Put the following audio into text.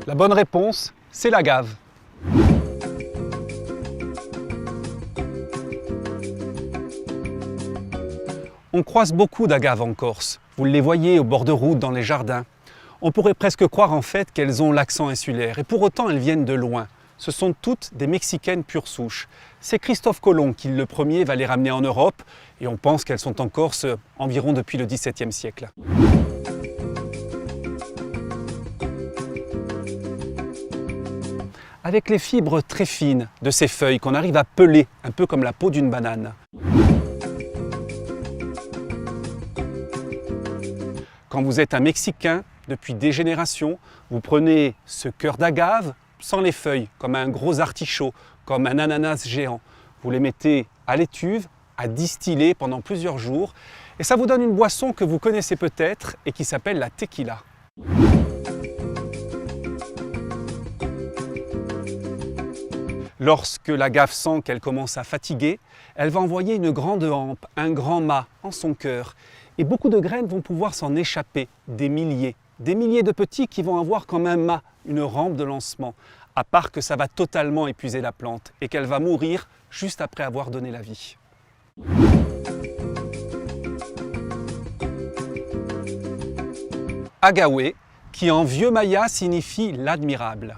La bonne réponse, c'est l'agave. On croise beaucoup d'agaves en Corse. Vous les voyez au bord de route, dans les jardins. On pourrait presque croire en fait qu'elles ont l'accent insulaire, et pour autant elles viennent de loin. Ce sont toutes des Mexicaines pure souche. C'est Christophe Colomb qui, le premier, va les ramener en Europe, et on pense qu'elles sont en Corse environ depuis le XVIIe siècle. Avec les fibres très fines de ces feuilles qu'on arrive à peler, un peu comme la peau d'une banane. Quand vous êtes un Mexicain, depuis des générations, vous prenez ce cœur d'agave sans les feuilles, comme un gros artichaut, comme un ananas géant. Vous les mettez à l'étuve, à distiller pendant plusieurs jours, et ça vous donne une boisson que vous connaissez peut-être et qui s'appelle la tequila. Lorsque l'agave sent qu'elle commence à fatiguer, elle va envoyer une grande hampe, un grand mât en son cœur. Et beaucoup de graines vont pouvoir s'en échapper, des milliers de petits qui vont avoir comme un mât, une rampe de lancement, à part que ça va totalement épuiser la plante et qu'elle va mourir juste après avoir donné la vie. Agawe, qui en vieux maya signifie l'admirable.